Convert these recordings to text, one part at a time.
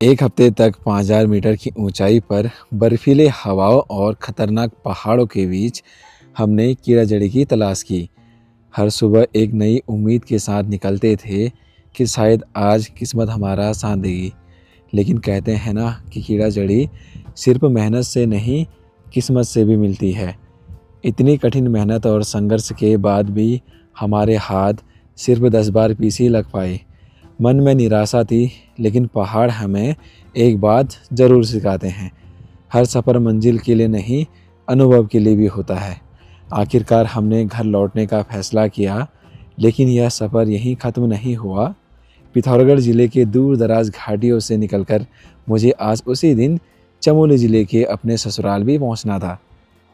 एक हफ्ते तक 5000 मीटर की ऊंचाई पर बर्फीले हवाओं और ख़तरनाक पहाड़ों के बीच हमने कीड़ा जड़ी की तलाश की। हर सुबह एक नई उम्मीद के साथ निकलते थे कि शायद आज किस्मत हमारा साथ देगी। लेकिन कहते हैं ना कि कीड़ा जड़ी सिर्फ मेहनत से नहीं, किस्मत से भी मिलती है। इतनी कठिन मेहनत और संघर्ष के बाद भी हमारे हाथ सिर्फ 10 बार पीछे लग पाए। मन में निराशा थी, लेकिन पहाड़ हमें एक बात ज़रूर सिखाते हैं, हर सफ़र मंजिल के लिए नहीं, अनुभव के लिए भी होता है। आखिरकार हमने घर लौटने का फैसला किया, लेकिन यह सफ़र यहीं ख़त्म नहीं हुआ। पिथौरागढ़ ज़िले के दूर दराज घाटियों से निकलकर मुझे आज उसी दिन चमोली ज़िले के अपने ससुराल भी पहुंचना था।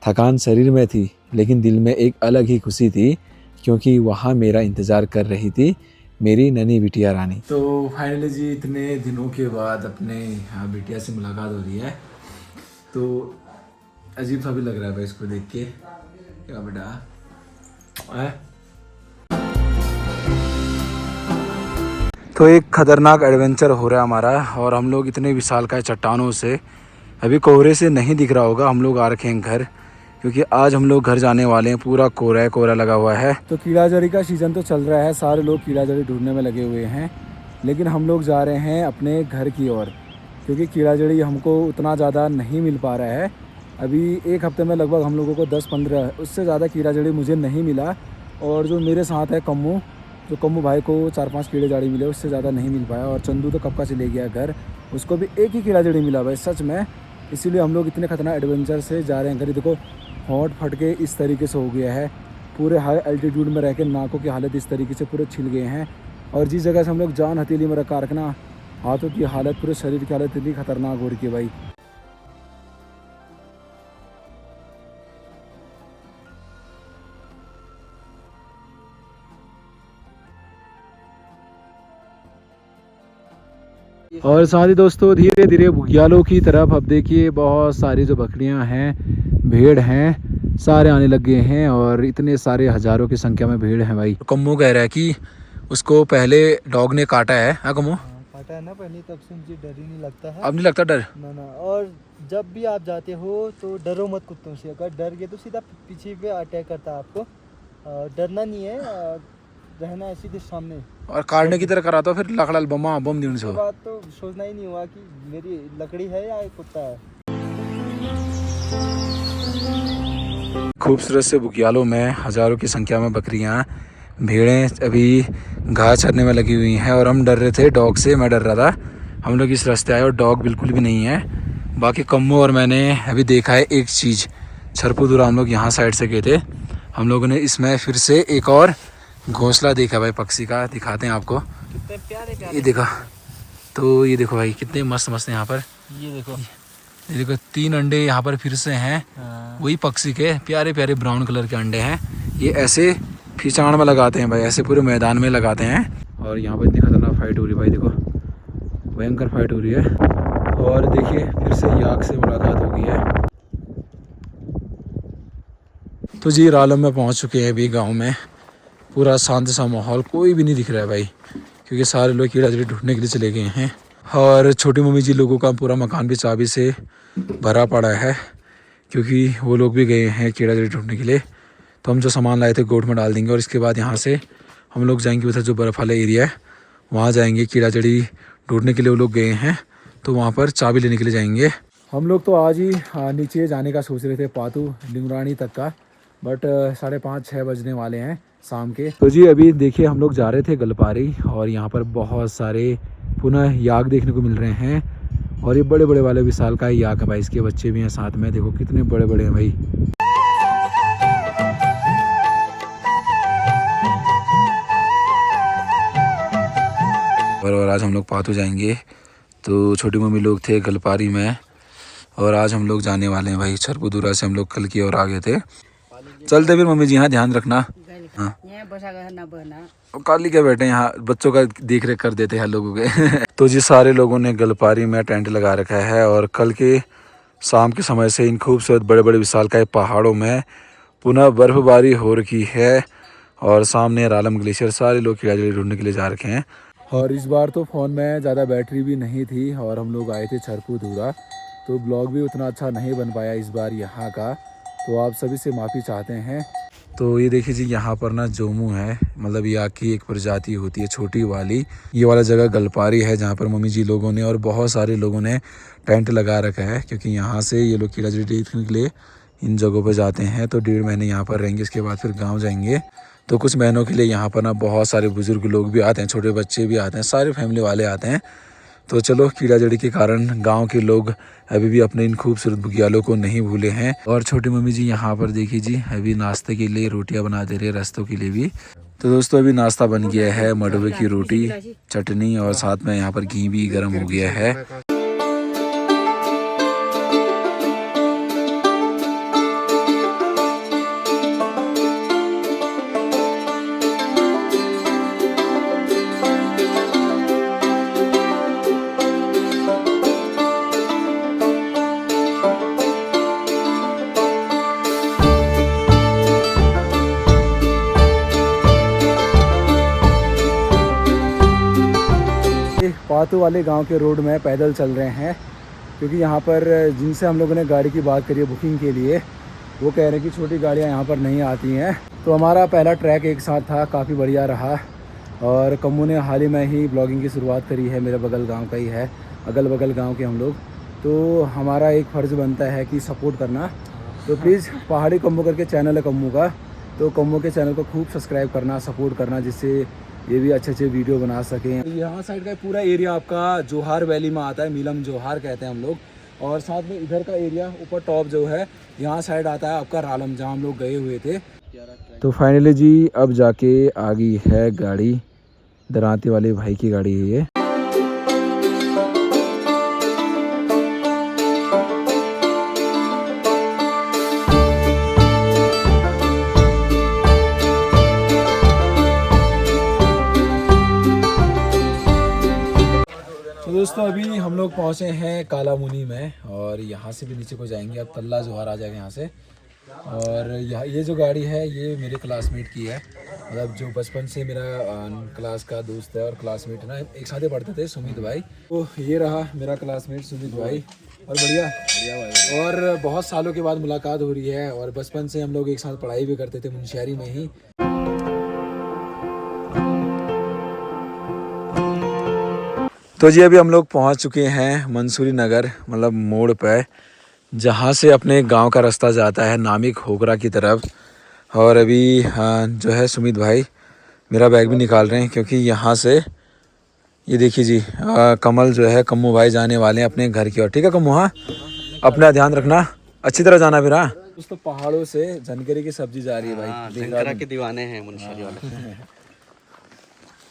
थकान शरीर में थी, लेकिन दिल में एक अलग ही खुशी थी, क्योंकि वहाँ मेरा इंतज़ार कर रही थी मेरी ननी बिटिया रानी। तो फाइनली जी, इतने दिनों के बाद अपने यहाँ बिटिया से मुलाकात हो रही है, तो अजीब सा भी लग रहा है भाई इसको देख के। क्या बेटा है? तो एक खतरनाक एडवेंचर हो रहा है हमारा, और हम लोग इतने विशालकाय चट्टानों से, अभी कोहरे से नहीं दिख रहा होगा, हम लोग आ रखे हैं घर, क्योंकि आज हम लोग घर जाने वाले हैं। पूरा कोहरा लगा हुआ है। तो कीड़ा जड़ी का सीज़न तो चल रहा है, सारे लोग कीड़ा जड़ी ढूंढने में लगे हुए हैं, लेकिन हम लोग जा रहे हैं अपने घर की ओर, क्योंकि कीड़ा जड़ी हमको उतना ज़्यादा नहीं मिल पा रहा है। अभी एक हफ्ते में लगभग हम लोगों को 10-15 उससे ज़्यादा कीड़ा जड़ी मुझे नहीं मिला। और जो मेरे साथ है कम्मू, जो कम्मू भाई को 4-5 कीड़े जड़ी मिले, उससे ज़्यादा नहीं मिल पाया। और चंदू तो कब का चले गया घर, उसको भी एक ही कीड़ा जड़ी मिला भाई, सच में। इसीलिए हम लोग इतने खतरनाक एडवेंचर से जा रहे हैं घर। देखो होंठ फट के इस तरीके से हो गया है, पूरे हाई एल्टीट्यूड में रह के नाकों की हालत इस तरीके से पूरे छिल गए हैं। और जिस जगह से हम लोग जान हथेली में रखा रखना, हाथों की हालत, पूरे शरीर की हालत इतनी खतरनाक हो रही है भाई। और साथ ही दोस्तों, धीरे धीरे बुग्यालों की तरफ अब देखिए बहुत सारी जो बकरियां हैं, भेड़ हैं, सारे आने लग गए हैं। और इतने सारे हजारों की संख्या में भेड़ हैं भाई। कम्मू कह रहा है कि उसको पहले डॉग ने काटा है। हाँ कम्मू, काटा है ना पहले, तब से मुझे डर ही नहीं लगता है। अब नहीं लगता डर? ना। और जब भी आप जाते हो तो डरो मत कुत्तों से, अगर डर गए तो सीधा पीछे पे अटैक करता है आपको। डरना नहीं है, रहना है सीधे सामने। और काटने की तरह कराता फिर लकड़ा बम बम दिन से बात तो सोचना ही नहीं हुआ कि मेरी लकड़ी है या एक कुत्ता है। खूबसूरत से बुग्यालों में हजारों की संख्या में बकरियां, भेड़ें अभी घास चरने में लगी हुई हैं। और हम डर रहे थे डॉग से, मैं डर रहा था। हम लोग इस रास्ते आए और डॉग बिल्कुल भी नहीं है। बाकी कम्मू और मैंने अभी देखा है एक चीज़, छरपुदुरा हम लोग यहाँ साइड से गए थे, हम लोगों ने इसमें फिर से एक और घोंसला देखा भाई पक्षी का। दिखाते हैं आपको, कितने प्यारे ये देखा तो ये देखो भाई कितने मस्त मस्त हैं यहाँ पर। ये देखो 3 अंडे यहाँ पर फिर से हैं। हाँ। वही पक्षी के प्यारे प्यारे ब्राउन कलर के अंडे हैं। ये ऐसे फिचाण में लगाते हैं भाई, ऐसे पूरे मैदान में लगाते हैं। और यहाँ पर इतनी खतरनाक फाइट हो रही है भाई, देखो भयंकर फाइट हो रही है। और देखिए फिर से याक से मुलाकात हो गई है। तो जी रालम में पहुँच चुके हैं अभी गाँव में। पूरा शांत सा माहौल, कोई भी नहीं दिख रहा है भाई, क्योंकि सारे लोग कीड़ा जड़ी ढूंढने के लिए चले गए हैं। और छोटी मम्मी जी लोगों का पूरा मकान भी चाबी से भरा पड़ा है, क्योंकि वो लोग भी गए हैं कीड़ा जड़ी ढूंढने के लिए। तो हम जो सामान लाए थे गोट में डाल देंगे, और इसके बाद यहाँ से हम लोग जाएंगे उधर जो बर्फ़ वाला एरिया है, वहाँ जाएंगे। कीड़ा जड़ी ढूंढने के लिए वो लोग गए हैं, तो वहाँ पर चाबी लेने के लिए जाएंगे। हम लोग तो आज ही नीचे जाने का सोच रहे थे, पातू डिंगरानी तक का, बट 5:30-6 बजने वाले हैं शाम के। तो जी अभी देखिए हम लोग जा रहे थे गलपारी, और यहाँ पर बहुत सारे पुनः याक देखने को मिल रहे हैं। और ये बड़े बड़े वाले विशालकाय याक है भाई, इसके बच्चे भी हैं साथ में, देखो कितने बड़े बड़े हैं भाई। और आज हम लोग पातू जाएंगे। तो छोटी मम्मी लोग थे गलपारी में, और आज हम लोग जाने वाले हैं भाई छरपुदुरा से। हम लोग कल की ओर आ गए थे। चलते फिर मम्मी जी, हाँ ध्यान रखना। हाँ काली के बैठे यहाँ, बच्चों का देख रेख कर देते हैं लोगों के। तो जी सारे लोगों ने गलपारी में टेंट लगा रखा है, और कल के शाम के समय से इन खूबसूरत बड़े बड़े विशालकाय पहाड़ों में पुनः बर्फबारी हो रखी है। और सामने रालम ग्लेशियर, सारे लोग कीड़ा जड़ी ढूंढने के लिए जा रखे हैं। और इस बार तो फ़ोन में ज़्यादा बैटरी भी नहीं थी और हम लोग आए थे छरपुधुरा, तो ब्लॉग भी उतना अच्छा नहीं बन पाया इस बार यहाँ का, तो आप सभी से माफ़ी चाहते हैं। तो ये देखिए जी, यहाँ पर ना जोमू है, मतलब यहाँ की एक प्रजाति होती है छोटी वाली। ये वाला जगह गलपारी है जहाँ पर मम्मी जी लोगों ने और बहुत सारे लोगों ने टेंट लगा रखा है, क्योंकि यहाँ से ये लोग कीड़ा जड़ी देखने के लिए इन जगहों पर जाते हैं। तो 1.5 महीने यहाँ पर रहेंगे, इसके बाद फिर गाँव जाएंगे। तो कुछ महीनों के लिए यहाँ पर ना बहुत सारे बुजुर्ग लोग भी आते हैं, छोटे बच्चे भी आते हैं, सारे फैमिली वाले आते हैं। तो चलो, कीड़ा जड़ी के कारण गांव के लोग अभी भी अपने इन खूबसूरत बुग्यालों को नहीं भूले हैं। और छोटी मम्मी जी यहाँ पर देखिए जी, अभी नाश्ते के लिए रोटियां बना दे रहे हैं, रस्तों के लिए भी। तो दोस्तों, अभी नाश्ता बन गया है, मडवे की रोटी, चटनी और साथ में यहाँ पर घी भी गर्म हो गया है। पातू वाले गांव के रोड में पैदल चल रहे हैं, क्योंकि यहाँ पर जिनसे हम लोगों ने गाड़ी की बात करी है बुकिंग के लिए, वो कह रहे हैं कि छोटी गाड़ियाँ यहाँ पर नहीं आती हैं। तो हमारा पहला ट्रैक एक साथ था, काफ़ी बढ़िया रहा। और कम्मू ने हाल ही में ही ब्लॉगिंग की शुरुआत करी है, मेरे बगल गाँव का ही है, अगल बगल गाँव के हम लोग। तो हमारा एक फ़र्ज़ बनता है कि सपोर्ट करना। तो प्लीज़ पहाड़ी कम्मू करके चैनल है कम्मू का, तो कम्मू के चैनल को खूब सब्सक्राइब करना, सपोर्ट करना, जिससे ये भी अच्छे अच्छे वीडियो बना सकें। यहाँ साइड का पूरा एरिया आपका जोहार वैली में आता है, मीलम जोहार कहते हैं हम लोग। और साथ में इधर का एरिया ऊपर टॉप जो है, यहाँ साइड आता है आपका रालम, जहाँ हम लोग गए हुए थे। तो फाइनली जी, अब जाके आ गई है गाड़ी, दरांती वाले भाई की गाड़ी है ये। तो दोस्तों, अभी हम लोग पहुँचे हैं काला मुनी में, और यहाँ से भी नीचे को जाएंगे। अब तल्ला जोहार आ जाएगा यहाँ से। और ये जो गाड़ी है, ये मेरे क्लासमेट की है, मतलब जो बचपन से मेरा क्लास का दोस्त है और क्लासमेट है ना, एक साथ ही पढ़ते थे, सुमित भाई। तो ये रहा मेरा क्लासमेट सुमित भाई, और बढ़िया भाई। और बहुत सालों के बाद मुलाकात हो रही है, और बचपन से हम लोग एक साथ पढ़ाई भी करते थे मुनस्यारी में ही। तो जी, अभी हम लोग पहुंच चुके हैं मंसूरी नगर, मतलब मोड़ पे, जहां से अपने गांव का रास्ता जाता है नामी खोखरा की तरफ। और अभी जो है सुमित भाई मेरा बैग भी निकाल रहे हैं, क्योंकि यहां से ये देखिए जी, कमल जो है, कम्मू भाई जाने वाले हैं अपने घर की ओर। ठीक है कम्मू, हाँ अपना ध्यान रखना, अच्छी तरह जाना फिर। हाँ दोस्तों, पहाड़ों से जनकरी की सब्जी जा रही है भाई, जनकरा के दीवाने हैं मुनस्यारी वाले।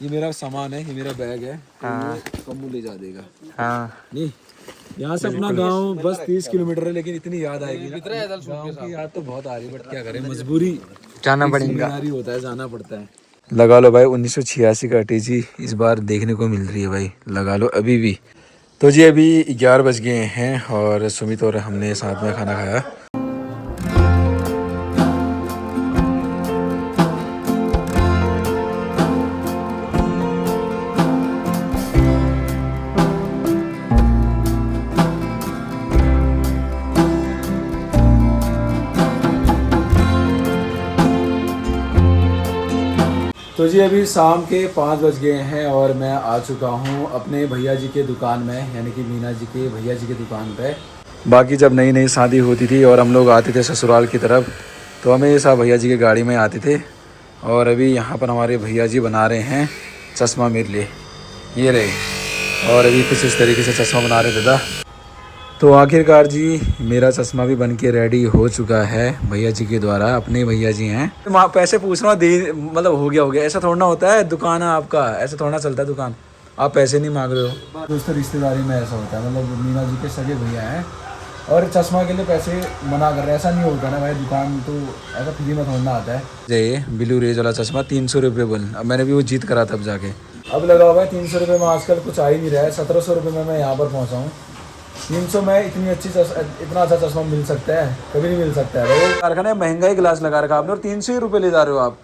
ये मेरा सामान है, ये मेरा बैग है। हाँ। ये कम्मू ले जा देगा। हाँ। नहीं, यहाँ से अपना गांव बस 30 किलोमीटर है, लेकिन इतनी याद आएगी ना, गांव की याद तो बहुत आ रही है, बट क्या करें, मजबूरी, जाना पड़ेगा, होता है, जाना पड़ता है। लगा लो भाई, 1986 का टीजी इस बार देखने को मिल रही है भाई, लगा लो अभी भी। तो जी, अभी 11 बज गए हैं और सुमित और हमने साथ में खाना खाया। तो जी, अभी शाम के 5 बज गए हैं और मैं आ चुका हूँ अपने भैया जी के दुकान में, यानी कि मीना जी के भैया जी के दुकान पे। बाकी जब नई नई शादी होती थी और हम लोग आते थे ससुराल की तरफ, तो हमेशा भैया जी की गाड़ी में आते थे। और अभी यहाँ पर हमारे भैया जी बना रहे हैं चश्मा मेरे लिए, ये रहे। और अभी कुछ इस तरीके से चश्मा बना रहे दादा। तो आखिरकार जी, मेरा चश्मा भी बन के रेडी हो चुका है भैया जी के द्वारा, अपने भैया जी हैं। वहाँ पैसे पूछ रहा हूँ, दे मतलब हो गया, ऐसा थोड़ा ना होता है, दुकान है आपका, ऐसा थोड़ा ना चलता है दुकान, आप पैसे नहीं मांग रहे हो। दोस्तों, रिश्तेदारी में ऐसा होता है, मतलब मीना जी के सगे भैया हैं और चश्मा के लिए पैसे मना कर रहे हैं, ऐसा नहीं होता ना भाई, दुकान तो ऐसा फ्री में थोड़ा आता है। ये ब्लू रेज वाला चश्मा 300 रुपये बोल, अब मैंने भी वो जीत करा तब जाके, अब लगा हुआ है 300 रुपये में, आजकल कुछ आ ही नहीं रहा है। 1700 रुपये में मैं यहाँ पर पहुँचा हूँ, 300 में इतना अच्छा चश्मा मिल सकता है, कभी नहीं मिल सकता है। वो कारखाने महंगा ही गिलास लगा रखा आपने और 300 ही रुपये ले जा रहे हो आप,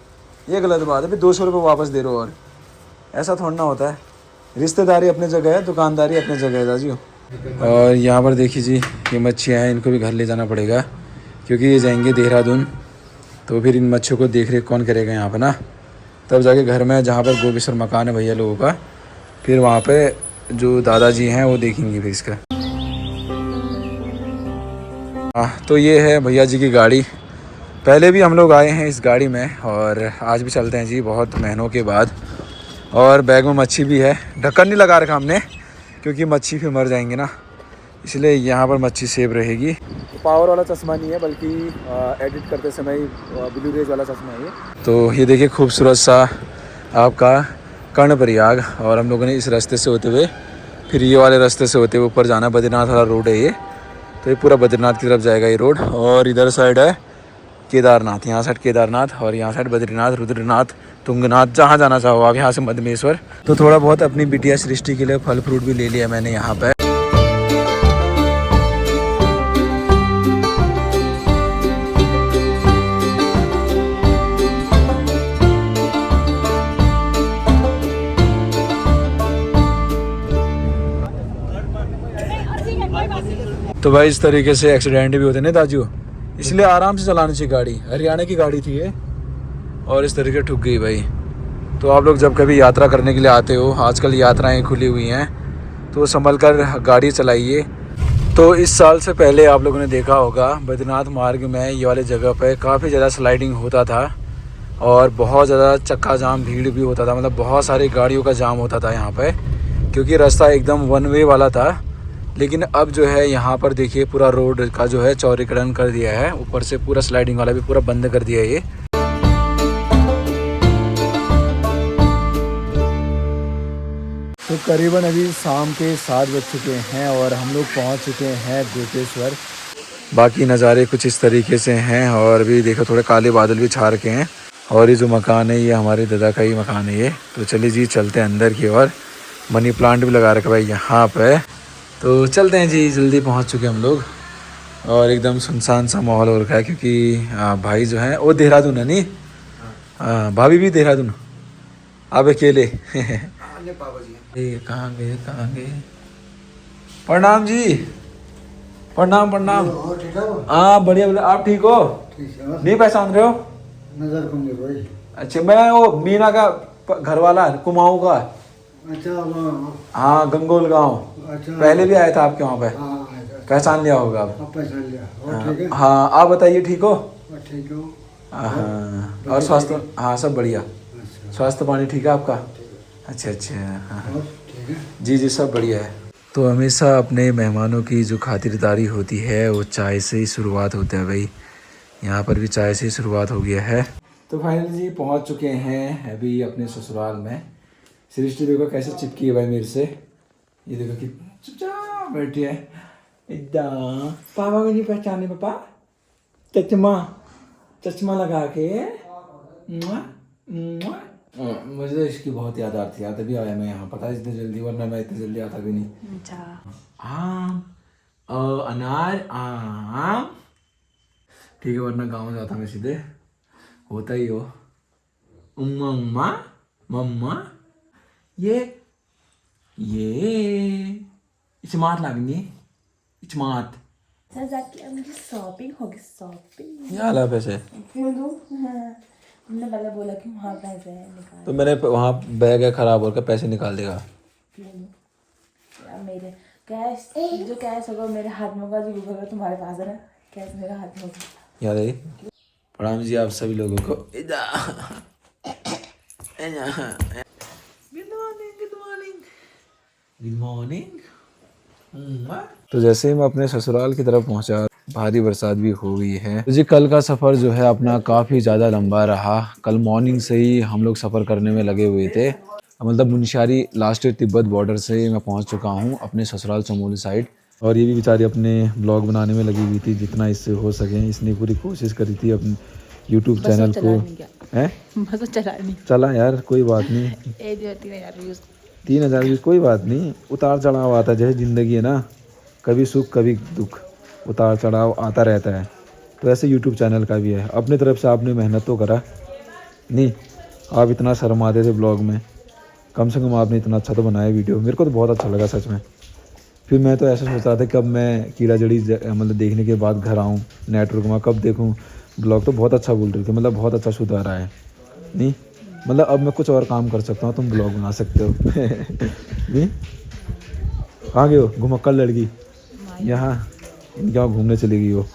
ये गलत बात है। फिर 200 रुपये वापस दे रहे हो, और ऐसा थोड़ा ना होता है। रिश्तेदारी अपने जगह है, दुकानदारी अपने जगह है दाजू। और यहाँ पर देखिए जी, ये मच्छियाँ हैं, इनको भी घर ले जाना पड़ेगा क्योंकि ये जाएंगे देहरादून। तो फिर इन मच्छियों को देख रेख कौन करेगा यहाँ पर ना, तब जाके घर में जहाँ पर गोबेश्वर मकान है भैया लोगों का, फिर वहाँ पे जो दादाजी हैं वो देखेंगे फिर इसका। तो ये है भैया जी की गाड़ी। पहले भी हम लोग आए हैं इस गाड़ी में और आज भी चलते हैं जी बहुत महीनों के बाद। और बैग में मच्छी भी है, ढक्कन नहीं लगा रखा हमने क्योंकि मच्छी फिर मर जाएंगे ना, इसलिए यहाँ पर मच्छी सेफ रहेगी। पावर वाला चश्मा नहीं है बल्कि एडिट करते समय ब्लू रेज वाला चश्मा है ये। तो ये देखिए खूबसूरत सा आपका कर्णप्रयाग, और हम लोगों ने इस रास्ते से होते हुए फिर ये वाले रास्ते से होते हुए ऊपर जाना। बद्रीनाथ वाला रोड है ये, तो ये पूरा बद्रीनाथ की तरफ जाएगा ये रोड। और इधर साइड है केदारनाथ, यहाँ साइड केदारनाथ और यहाँ साइड बद्रीनाथ, रुद्रनाथ, तुंगनाथ, जहाँ जाना चाहो आप। यहाँ से मधमेश्वर। तो थोड़ा बहुत अपनी बिटिया सृष्टि के लिए फल फ्रूट भी ले लिया मैंने यहाँ पर। तो भाई इस तरीके से एक्सीडेंट भी होते हैं ना दाजू, इसलिए आराम से चलानी चाहिए गाड़ी। हरियाणा की गाड़ी थी ये और इस तरीके ठुक गई भाई। तो आप लोग जब कभी यात्रा करने के लिए आते हो, आजकल यात्राएं खुली हुई हैं, तो संभल कर गाड़ी चलाइए। तो इस साल से पहले आप लोगों ने देखा होगा बद्रीनाथ मार्ग में ये वाले जगह पर काफ़ी ज़्यादा स्लाइडिंग होता था और बहुत ज़्यादा चक्का जाम भीड़ भी होता था, मतलब बहुत सारी गाड़ियों का जाम होता था यहाँ पर क्योंकि रास्ता एकदम वन वे वाला था। लेकिन अब जो है यहाँ पर देखिए पूरा रोड का जो है चौड़ीकरण कर दिया है, ऊपर से पूरा स्लाइडिंग वाला भी पूरा बंद कर दिया है ये। तो करीबन अभी शाम के 7 बज चुके हैं और हम लोग पहुँच चुके हैं गोपेश्वर। बाकी नज़ारे कुछ इस तरीके से हैं और अभी देखो थोड़े काले बादल भी छा रखे हैं। और ये जो मकान है ये हमारे दादा का ही मकान है ये। तो चलिए जी चलते हैं अंदर की ओर। मनी प्लांट भी लगा रखा भाई यहाँ पे। तो चलते हैं जी, जल्दी पहुँच चुके हम लोग और एकदम सुनसान सा माहौल हो रखा है क्योंकि भाई जो है वो देहरादून है नहीं, भाभी भी देहरादून, आप अकेले कहाँ गए। प्रणाम जी, प्रणाम। हाँ बढ़िया बढ़िया, आप ठीक हो? नहीं पहचान रहे हो? नजर कम देखो भाई। अच्छा मैं वो मीना का घर वाला, कुमाऊं का। अच्छा हाँ गंगोल गांव। अच्छा पहले भी आया था आपके वहाँ पे। पहचान लिया होगा आप? पहचान लिया। और ठीक है? हाँ आप बताइए ठीक हो? ठीक हो। हाँ और स्वास्थ्य? हाँ सब बढ़िया। स्वास्थ्य पानी ठीक है आपका? अच्छा हाँ जी सब बढ़िया है। तो हमेशा अपने मेहमानों की जो खातिरदारी होती है वो चाय से ही शुरुआत होता है भाई। यहाँ पर भी चाय से ही शुरुआत हो गया है। तो फाइनली जी पहुँच चुके हैं अभी अपने ससुराल में। सृष्टि देखो कैसे चिपकी है भाई मेरे से, ये देखो कि चुपचाप बैठी है एकदम। पापा को नहीं पहचाने पापा, चश्मा लगा के। मुझे तो इसकी बहुत याद आती है, तभी आया मैं यहाँ, पता है इतनी जल्दी, वरना मैं इतनी जल्दी आता भी नहीं। अच्छा आम अनार आम ठीक है, वरना गाँव जाता मैं सीधे, होता ही हो। मम्मा मम्मा ये इचमात लगनी, इचमात जाके मुझे शॉपिंग होगी, शॉपिंग क्या हाल पैसे क्यों दूँ? हमने पहले बोला कि वहाँ पैसे निकाल, तो मैंने वहाँ बैग है खराब होकर पैसे निकाल देगा। मेरे कैश जो कैश होगा मेरे हाथ में होगा, जो गूगल पे तुम्हारे पास है ना, कैश मेरे हाथ में होगा। याद है। प्रणाम जी आप सभी लोगों को। Good morning. तो जैसे ही मैं अपने ससुराल की तरफ पहुंचा, भारी बरसात भी हो गई है। तो जी कल का सफ़र जो है अपना काफ़ी ज़्यादा लंबा रहा। कल मॉर्निंग से ही हम लोग सफ़र करने में लगे हुए थे, मतलब मुनस्यारी लास्ट तिब्बत बॉर्डर से मैं पहुंच चुका हूं अपने ससुराल चमोली साइड। और ये भी बेचारी अपने ब्लॉग बनाने में लगी हुई थी जितना इससे हो सके। इसने पूरी कोशिश करी थी अपने यूट्यूब चैनल को है चला यार, कोई बात नहीं। 3000 व्यूज़ कोई बात नहीं, उतार चढ़ाव आता है, जैसे ज़िंदगी है ना, कभी सुख कभी दुख, उतार चढ़ाव आता रहता है। तो ऐसे यूट्यूब चैनल का भी है। अपनी तरफ से आपने मेहनत तो करा नहीं, आप इतना शर्माते थे ब्लॉग में, कम से कम आपने इतना अच्छा तो बनाया वीडियो, मेरे को तो बहुत अच्छा लगा सच में। फिर मैं तो ऐसा सोच रहा था कब मैं कीड़ा जड़ी मतलब देखने के बाद घर आऊँ, नेटवर्क में कब देखूँ ब्लॉग। तो बहुत अच्छा बोल रही थी, मतलब बहुत अच्छा सुधार आया है। नहीं मतलब अब मैं कुछ और काम कर सकता हूँ, तुम ब्लॉग बना सकते हो। नहीं कहाँ गए हो घुमक्कड़ लड़की, यहाँ इनके वहाँ घूमने चली गई हो।